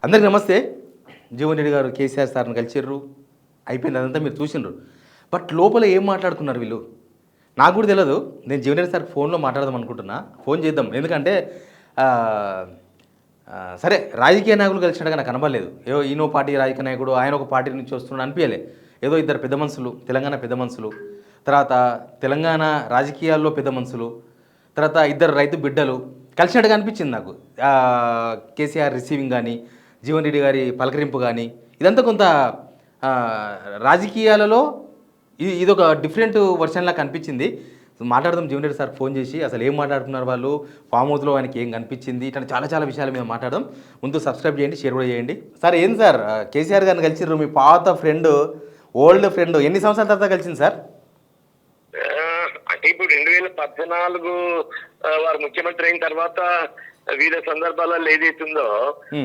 అందరికి నమస్తే. జీవన్ రెడ్డి గారు కేసీఆర్ సార్ని కలిసిర్రు, అయిపోయింది, అదంతా మీరు చూసిండ్రు. బట్ లోపల ఏం మాట్లాడుకున్నారు వీళ్ళు నాకు కూడా తెలియదు. నేను జీవన్ రెడ్డి సార్ ఫోన్లో మాట్లాడదాం అనుకుంటున్నా, ఫోన్ చేద్దాం. ఎందుకంటే ఆ, సరే రాజకీయ నాయకులు కలిసినట్టుగా నాకు కనబడలేదు. ఏదో ఈయనో పార్టీ రాజకీయ నాయకుడు, ఆయన ఒక పార్టీ నుంచి వస్తున్నాడు అనిపించలే. ఏదో ఇద్దరు పెద్ద మనుషులు, తెలంగాణ పెద్ద మనుషులు, తర్వాత తెలంగాణ రాజకీయాల్లో పెద్ద మనుషులు, తర్వాత ఇద్దరు రైతు బిడ్డలు కలిసినట్టుగా అనిపించింది నాకు. కేసీఆర్ రిసీవింగ్ కానీ, జీవన్ రెడ్డి గారి పలకరింపు కానీ, ఇదంతా కొంత ఆ, రాజకీయాలలో ఇదొక డిఫరెంట్ వర్షన్ లాగా కనిపించింది. మాట్లాడదాం జీవన్ రెడ్డి సార్ ఫోన్ చేసి, అసలు ఏం మాట్లాడుతున్నారు వాళ్ళు, ఫామ్ హౌస్లో ఆయనకి ఏం కనిపించింది, ఇట్లా చాలా చాలా విషయాల మీద మాట్లాడదాం. ముందు సబ్స్క్రైబ్ చేయండి, షేర్ కూడా చేయండి. సార్ ఏంది సార్, కేసీఆర్ గారిని కలిసిర్రు, మీ పాత ఫ్రెండ్, ఓల్డ్ ఫ్రెండ్, ఎన్ని సంవత్సరాల తర్వాత కలిసింది సార్? అంటే ఇప్పుడు 2014 వారు ముఖ్యమంత్రి అయిన తర్వాత వివిధ సందర్భాలలో ఏదైతుందో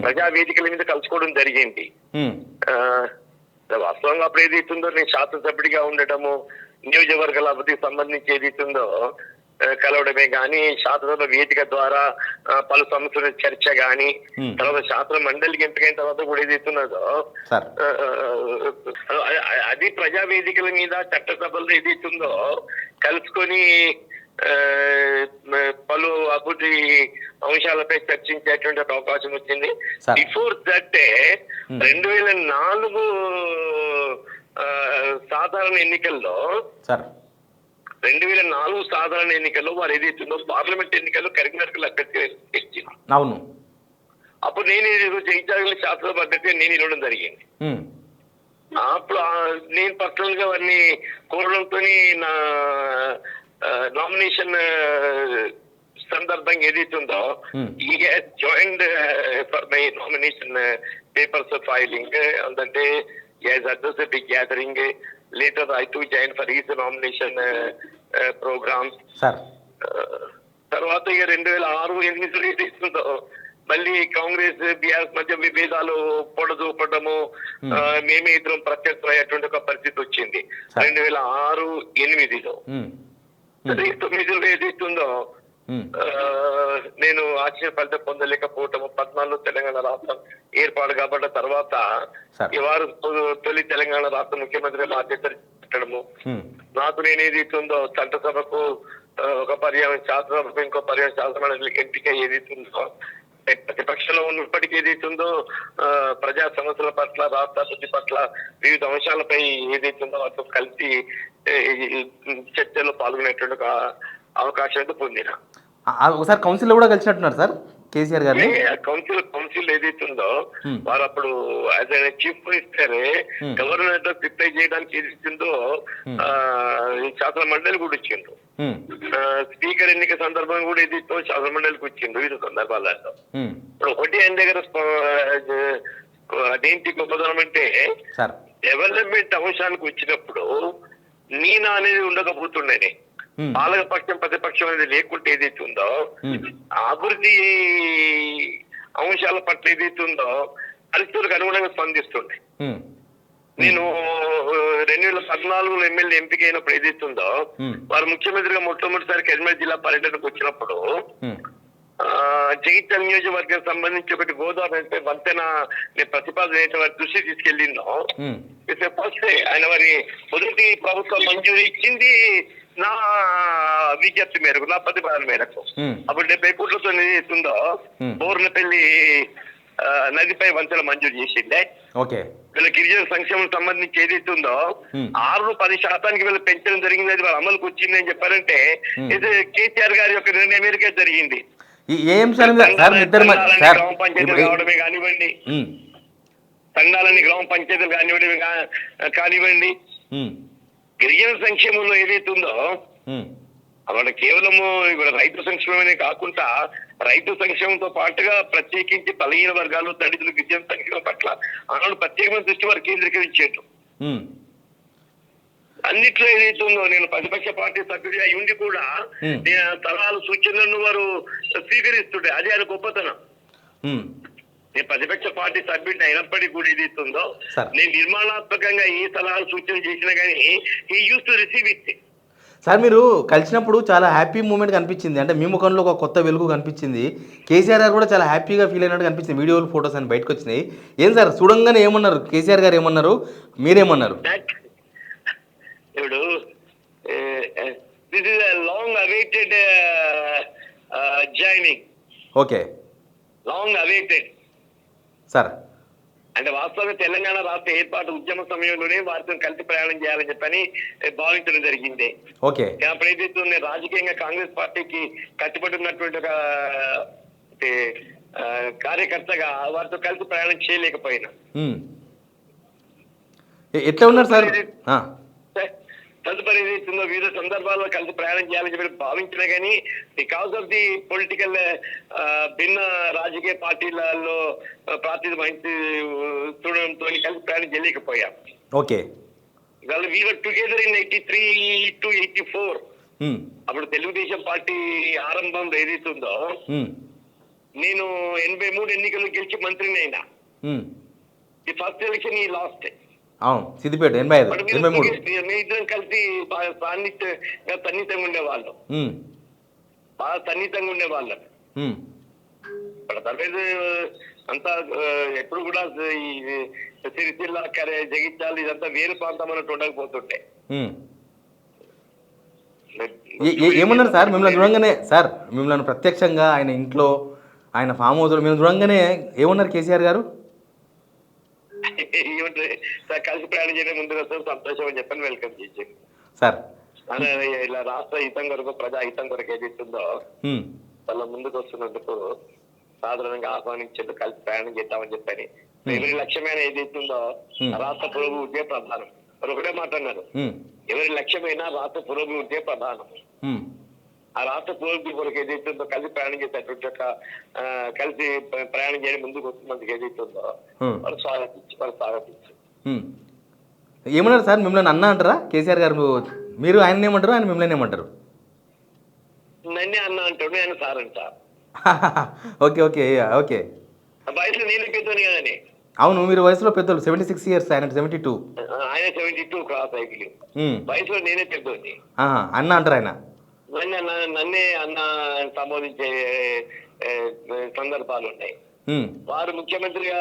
ప్రజా వేదికల మీద కలుసుకోవడం జరిగింది. వాస్తవంగా అప్పుడు ఏదైతుందో నేను శాసనసభ్యుడిగా ఉండటము, నియోజకవర్గాల అభివృద్ధికి సంబంధించి ఏదైతుందో కలవడమే గాని, శాసనసభ వేదిక ద్వారా పలు సమస్యల చర్చ గాని, తర్వాత శాసన మండలికి ఎంపికైన తర్వాత కూడా ఏదైతున్నదో అది ప్రజా వేదికల మీద చట్టసభల్లో ఏదైతుందో కలుసుకొని పలు అభివృద్ధి అంశాలపై చర్చించేటువంటి అవకాశం వచ్చింది. బిఫోర్ దట్ 2004 సాధారణ ఎన్నికల్లో 2004 సాధారణ ఎన్నికల్లో వారు ఏదైతుందో పార్లమెంట్ ఎన్నికల్లో కరీంనగర్ అభ్యర్థి. అవును, అప్పుడు నేను జగిత్యాల శాసనసభ అభ్యర్థిగా నేను ఇవ్వడం జరిగింది. అప్పుడు నేను పర్సనల్ గా వారిని కోరడంతో నా నామినేషన్ సందర్భంగా ఏదైతుందో ఈ joined for my nomination papers filing అంటే as address a big gathering. Later I too joined for his nomination programs. తర్వాత 2006-2008 ఏదైతుందో మళ్ళీ కాంగ్రెస్ బీఆర్ఎస్ మధ్య విభేదాలు పొడదూపడము, మేమే ఇద్దరం ప్రత్యర్థులయ్యేటువంటి ఒక పరిస్థితి వచ్చింది 2006-2008లో. 2009లో ఏదైతుందో నేను ఆశయ ఫలితం పొందలేకపోవటము, 14లో తెలంగాణ రాష్ట్రం ఏర్పాటు కాబట్టిన తర్వాత వారు తొలి తెలంగాణ రాష్ట్ర ముఖ్యమంత్రి బాధ్యత పెట్టడము, నాకు నేను ఏదైతుందో చట్టసభకు ఒక పర్యాయం, శాసనసభకు ఇంకో పర్యాయం, శాసనమండలికి ఎంపిక ఏదైతుందో ప్రతిపక్షంలో ఉన్నప్పటికీ ఏదైతుందో ప్రజా సమస్యల పట్ల, రాష్ట్ర అభివృద్ధి పట్ల వివిధ అంశాలపై ఏదైతుందో వాటితో కలిసి చర్చల్లో పాల్గొనేటువంటి అవకాశం అయితే పొందిన. ఒకసారి కౌన్సిల్లో కూడా కలిసినట్టున్నారు సార్ కేసీఆర్ గారిని. కౌన్సిల్ ఏదైతుందో వారు అప్పుడు as chief minister governor prepare చేయడానికి ఏదైతుందో శాసన మండలి కూడా ఇచ్చిండ్రు. స్పీకర్ ఎన్నిక సందర్భంగా కూడా ఏదైతే శాసన మండలికి వచ్చిండ్రు వివిధ సందర్భాలలో. ఇప్పుడు ఒకటి ఆయన దగ్గర అదేంటి గొప్పదనం అంటే డెవలప్మెంట్ అంశానికి వచ్చినప్పుడు నీనా అనేది ఉండకపోతుండేనే, పాలకపక్షం ప్రతిపక్షం అనేది లేకుంటే ఏదైతే ఉందో అభివృద్ధి అంశాల పట్ల ఏదైతే ఉందో పరిస్థితులకు అనుగుణంగా స్పందిస్తుండే. నేను 2014లో ఎమ్మెల్యే ఎంపిక అయినప్పుడు ఏదైతే ఉందో వారు ముఖ్యమంత్రిగా మొట్టమొదటిసారి కరీంనగర్ జిల్లా పర్యటనకు వచ్చినప్పుడు జగిత్యాల నియోజకవర్గం సంబంధించి ఒకటి గోదావరి వంతెన నేను ప్రతిపాదన వారి దృష్టి తీసుకెళ్ళిందో ఆయన వారి మొదటి ప్రభుత్వం మంజూరు ఇచ్చింది నా విజ్ఞప్తి మేరకు, నా ప్రతిపాదన మేరకు. అప్పుడు 70 కోట్లతో ఏదైతుందో బోర్లపల్లి నదిపై వంతెన మంజూరు చేసిందే. వీళ్ళ గిరిజన సంక్షేమం సంబంధించి ఏదైతుందో 6-10% వీళ్ళు పెంచడం జరిగింది. అది వాళ్ళ అమలుకు వచ్చింది అని చెప్పారంటే ఇది కేసీఆర్ గారి యొక్క నిర్ణయం మేరకే జరిగింది. గ్రామ పంచాయతీలు కావడమే కానివ్వండి, సంఘాలని గ్రామ పంచాయతీలు కానివ్వండి, గిరిజన సంక్షేమంలో ఏదైతుందో అక్కడ కేవలము ఇక్కడ రైతు సంక్షేమమే కాకుండా రైతు సంక్షేమంతో పాటుగా ప్రత్యేకించి బలహీన వర్గాలు, దళితులు, గిరిజన సంక్షేమం పట్ల ఆనాడు ప్రత్యేకమైన దృష్టి వారు కేంద్రీకరించేట్టు అన్నిట్లో ఏదైతుందో నేను ప్రతిపక్ష పార్టీ సభ్యుడిగా ఉండి కూడా సలహాలు, సూచనలను వారు స్వీకరిస్తుండే. అదే ఆయన గొప్పతనం. నేను ప్రతిపక్ష పార్టీ సభ్యుడిని అయినప్పటికీ కూడా ఏదైతుందో నేను నిర్మాణాత్మకంగా ఏ సలహాలు సూచనలు చేసినా కానీ he use to receive it. Sir మీరు కలిసినప్పుడు చాలా హ్యాపీ మూమెంట్ కనిపించింది, అంటే మీ ముఖంలో ఒక కొత్త వెలుగు కనిపించింది. కేసీఆర్ గారు కూడా చాలా హ్యాపీగా ఫీల్ అయినట్టు కనిపించింది, వీడియోలు ఫొటోస్ అని బయటకు వచ్చినాయి. ఏం సార్ చూడంగానే ఏమన్నారు కేసీఆర్ గారు, ఏమన్నారు, మీరేమన్నారు? ఇప్పుడు this is long awaited joining, okay long awaited sir. అంటే వాస్తవంగా తెలంగాణ రాష్ట్ర ఏర్పాటు ఉద్యమ సమయంలోనే వారితో కలిసి ప్రయాణం చేయాలని చెప్పని భావించడం జరిగింది. ఓకే. అప్పుడు ఏదైతే రాజకీయంగా కాంగ్రెస్ పార్టీకి కట్టుబడి ఉన్నటువంటి ఒక కార్యకర్తగా వారితో కలిసి ప్రయాణం చేయలేకపోయినా. ఎట్లా ఉన్నారు సార్? తదుపరి ఏదైతుందో వివిధ సందర్భాల్లో కలిసి ప్రయాణం చేయాలని చెప్పి భావించినా కానీ బికాస్ ఆఫ్ ది పొలిటికల్ భిన్న రాజకీయ పార్టీలలో ప్రాతినిధ్యం వహించి చూడడంతో కలిసి ప్రయాణం చేయలేకపోయాం. ఓకే. వాళ్ళు వీఆర్ టుగెదర్ ఇన్ 83 to 84. అప్పుడు తెలుగుదేశం పార్టీ ఆరంభంలో ఏదైతుందో నేను 83 ఎన్నికల్లో గెలిచి మంత్రిని అయినా. ఈ ఫస్ట్ ఎలక్షన్ ఈ లాస్ట్. అవును, సిద్దిపేట 85, 83. ఇద్దరం కలిసి సన్నిహితంగా ఉండేవాళ్ళు, బాగా సన్నిహితంగా ఉండేవాళ్ళం. తర్వాత అంతా ఎప్పుడు కూడా ఈ సిరిసిల్ల జగిత్యాల ఇదంతా వేరు ప్రాంతం అన్నట్టు ఉండకపోతుంటే. ఏమన్నారు సార్ మిమ్మల్ని చూడంగానే? సార్ మిమ్మల్ని ప్రత్యక్షంగా ఆయన ఇంట్లో, ఆయన ఫామ్ హౌస్లో మేము చూడంగానే ఏమన్నారు కేసీఆర్ గారు? కలిసి ప్రయాణం చేయడం ముందుగా సంతోషం అని చెప్పని వెల్కమ్ చేసి సార్ ఇలా రాష్ట్ర హితం కొరకు, ప్రజా హితం కొరకు ఏదైతుందో వాళ్ళ ముందుకు వస్తున్నందుకు సాధారణంగా ఆహ్వానించేందుకు కలిసి ప్రయాణం చేద్దామని చెప్పని. ఎవరి లక్ష్యమైన ఏదైతుందో రాష్ట్ర పురోభివృద్ధి ప్రధానం. మరి ఒకటే మాట అన్నారు, ఎవరి లక్ష్యమైనా రాష్ట్ర పురోభివృద్ధి ప్రధానం. ఆ రాష్ట్ర పురోభివృద్ధి కొరకు ఏదైతుందో కలిసి ప్రయాణం చేసేటువంటి కలిసి ప్రయాణం చేయడం ముందుకు వస్తున్నందుకు ఏదైతుందో వాళ్ళు స్వాగతించు. ఏమన్నారు సార్ మిమ్మల్ని అన్న అంటారా కేసీఆర్ గారు? మీరు ఆయన ఏమంటారు, ఆయన మిమ్మల్ని ఏమంటారు? నన్నే అన్న అంటాడు, ఆయన సార్ అంటారు. Okay okay okay. వయసులో నేను పెద్దోని కదండి. అవును, మీరు వయసులో పెద్దలు, 76 years, ఆయన 72. ఆయన 72 క్రాస్ అయిపోయి వయసులో నేనే పెద్దోని. అన్న అంటారు ఆయన? నన్నే అన్న సంబోధించే సందర్భాలు ఉన్నాయి. వారు ముఖ్యమంత్రిగా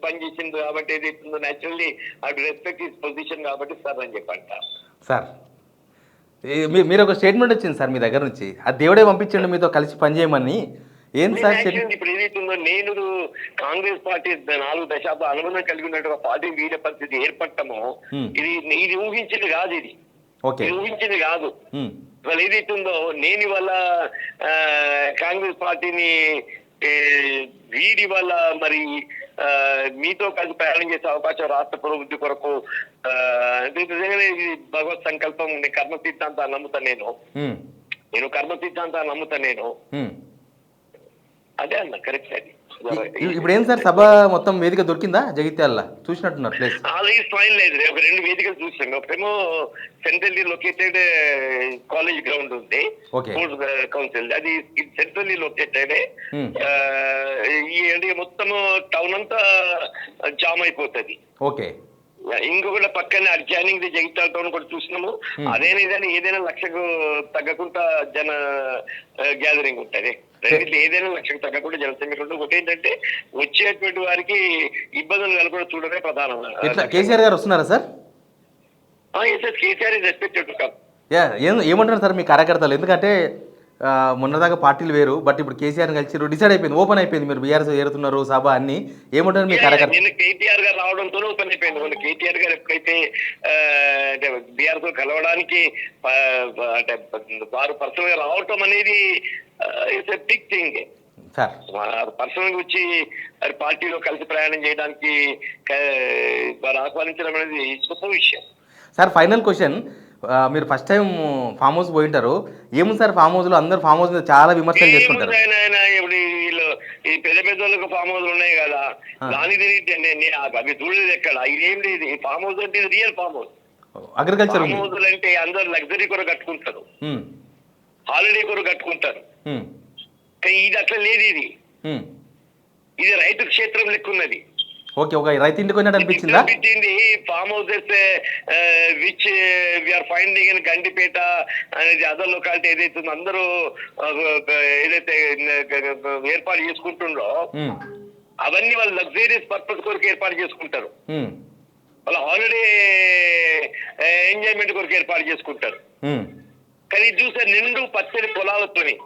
పనిచేసింది కాబట్టి ఏదైతుందో naturally I respect his position కాబట్టి సార్ అని చెప్పంట. సార్ మీరు ఒక స్టేట్మెంట్ వచ్చింది సార్ మీ దగ్గర నుంచి, ఆ దేవుడే పంపించండి మీతో కలిసి పనిచేయమని. ఏం సార్ ఇప్పుడు ఏదైతుందో నేను కాంగ్రెస్ పార్టీ 4 దశాబ్దాల అనుబంధం కలిగి ఉన్నట్టు ఒక పార్టీ వీడే పరిస్థితి ఏర్పడటము ఇది ఊహించింది కాదు. ఇది ఊహించింది కాదు. ఇవాళ ఏదైతుందో నేను ఇవాళ కాంగ్రెస్ పార్టీని వీడి వల్ల మరి మీతో కలిసి ప్రయాణం చేసే అవకాశం రాష్ట్ర పురోభివృద్ధి కొరకు భగవత్ సంకల్పం. కర్మ సిద్ధాంతాన్ని నమ్ముతా నేను కర్మ సిద్ధాంతాన్ని నమ్ముతా నేను. అదే అన్న కరెక్ట్. అది ఇప్పుడు ఏం సార్ సభ మొత్తం వేదిక దొరికిందా జగిత్యాల? చూసినట్టున్నారు ప్లేస్ ఆల్రెడీ ఫైన్ లేదు. ఒక 2 వేదికలు చూసాం. ఒకటేమో సెంట్రల్లీ లొకేటెడ్ కాలేజ్ గ్రౌండ్ ఉంది, స్పోర్ట్స్ కౌన్సిల్, అది సెంట్రల్లీ లొకేటెడ్. ఈ మొత్తము టౌన్ అంతా జామ్ అయిపోతుంది. ఓకే. ఇంకొకటి పక్కనే అడ్జాయినింగ్ ది జగిత్యాల టౌన్ కూడా చూసినాము. ఏదైనా లక్షకు తగ్గకుండా జన గ్యాదరింగ్ ఉంటుంది. ఏదైనా లక్షకు తగ్గకుండా జనసంఖ్య ఉంటుంది. ఒకటి ఏంటంటే వచ్చేటువంటి వారికి ఇబ్బందులు కలగకుండా చూడడమే ప్రధానం. కేసీఆర్ గారు వస్తున్నారా సార్? KCR is respected. ఏమంటారు సార్ మీ కార్యకర్తలు? ఎందుకంటే మొన్నదాకా పార్టీలు వేరు, బట్ ఇప్పుడు కేసీఆర్ కలిసి డిసైడ్ అయిపోయింది, ఓపెన్ అయిపోయింది, మీరు బీఆర్ఎస్ ఏరుతున్నారు సభ అన్ని. ఏమంటారు మీ కార్యకర్త? నేను కేటీఆర్ గారు రావడంతో ఓపెన్ అయిపోయింది. మన కేటీఆర్ గారు ఎప్పుడైతే బీఆర్ఎస్ కలవడానికి అంటే వారు పర్సనల్ గా రావటం అనేది it's a big thing. Personal గా వచ్చి పార్టీలో కలిసి ప్రయాణం చేయడానికి వారు ఆహ్వానించడం అనేది గొప్ప విషయం. సార్ ఫైనల్ క్వశ్చన్, మీరు ఫస్ట్ టైం ఫామ్ హౌస్ పోయింటారు, ఏముంది సార్ ఫామ్ హౌస్ లో? అందరు ఫామ్ హౌస్ చాలా విమర్శలు చేసుకుంటారు. ఇప్పుడు వీళ్ళు ఈ పెద్ద పెద్దోళ్ళకు ఫామ్ హౌస్ ఉన్నాయి కదా, దాని తిరిగి అవి చూడలేదు ఎక్కడ. ఇదేం లేదు. ఈ ఫామ్ హౌస్ అంటే real farm house. Agriculture farm house అంటే అందరు లగ్జరీ కొరకు కట్టుకుంటారు, హాలిడే కొరకు కట్టుకుంటారు. ఇది అట్లా లేదు. ఇది రైతు క్షేత్రం లెక్క ఉన్నది. ఓకే, ఒక రైతు ఇంటికి పోయినట్టు అనిపించిందా? అనిపించింది. Farm houses which we're finding in Gandipet అనేది అదర్ లొకాలిటీ ఏదైతే ఉందో అందరూ ఏదైతే ఏర్పాటు చేసుకుంటుండో అవన్నీ వాళ్ళు లగ్జరీస్ పర్పస్ కొరకు ఏర్పాటు చేసుకుంటారు. వాళ్ళ హాలిడే ఎంజాయ్మెంట్ కొరకు ఏర్పాటు చేసుకుంటారు. కానీ ఇది చూస్తే నిండు పచ్చడి పొలాలతోని,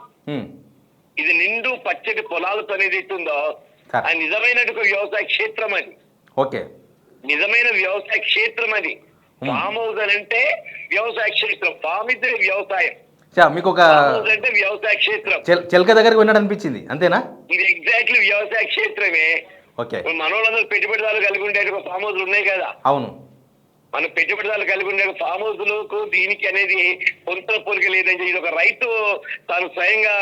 ఇది నిండు పచ్చడి పొలాలతో ఏదైతే ఉందో ఆ నిజమైన వ్యవసాయ క్షేత్రం అది. ఓకే, నిజమైన వ్యవసాయ క్షేత్రం అది. ఫామ్ హౌస్ అని అంటే వ్యవసాయ క్షేత్రం. ఫామ్ ఇది వ్యవసాయం, మీకు ఒక అంటే వ్యవసాయ క్షేత్రం. చెలక దగ్గరికి వెళ్ళినట్టు అనిపించింది అంతేనా? ఇది ఎగ్జాక్ట్లీ వ్యవసాయ క్షేత్రమే. ఓకే, మనోళ్ళందరూ పెట్టుబడిదారులు కలిగి ఉండే ఫామ్ హౌస్లు ఉన్నాయి కదా. అవును, మన పెట్టుబడిదారులు కలిగి ఉండే ఫామ్ హౌస్లకు దీనికి అనేది కొంత పోలిక లేదని. ఇది ఒక రైతు తాను స్వయంగా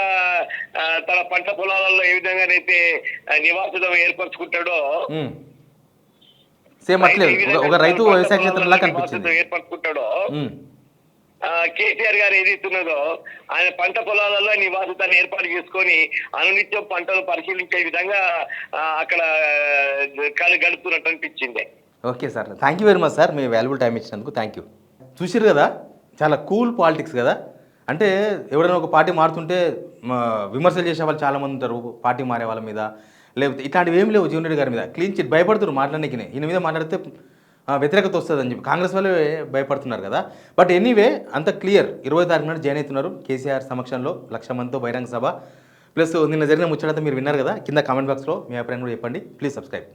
తన పంట పొలాలలో ఏ విధంగానైతే నివాసితం ఏర్పరచుకుంటాడో సేమ్ అట్లే ఒక రైతు వ్యవసాయ క్షేత్రంలా కనిపించింది ఏర్పరచుకుంటాడో కేసీఆర్ గారు ఏదైతున్నదో ఆయన పంట పొలాలలో నివాసితాన్ని ఏర్పాటు చేసుకొని అనునిత్యం పంటలు పరిశీలించే విధంగా అక్కడ గడుపుతున్నట్టు అనిపించింది. Okay sir, thank you very much sir, me valuable time ఇచ్చినందుకు థ్యాంక్ యూ. చూసిరు కదా, చాలా కూల్ పాలిటిక్స్ కదా. అంటే ఎవరైనా ఒక పార్టీ మారుతుంటే విమర్శలు చేసే వాళ్ళు చాలామంది ఉంటారు, పార్టీ మారే వాళ్ళ మీద, లేకపోతే ఇట్లాంటివి ఏం లేవు. జీవన్ రెడ్డి గారి మీద క్లీన్ చిట్ భయపడుతున్నారు మాట్లాడడానికి. ఈయన మీద మాట్లాడితే వ్యతిరేకత వస్తుందని చెప్పి కాంగ్రెస్ వాళ్ళే భయపడుతున్నారు కదా. బట్ ఎనీవే అంత క్లియర్. 20 తారీఖు నాడు జాయిన్ అవుతున్నారు కేసీఆర్ సమక్షంలో 1,00,000 మందితో బహిరంగ సభ. ప్లస్ నిన్న జరిగిన ముచ్చటంతా మీరు విన్నారు కదా. కింద కామెంట్ బాక్స్లో మీ అభిప్రాయం కూడా చెప్పండి. Please subscribe.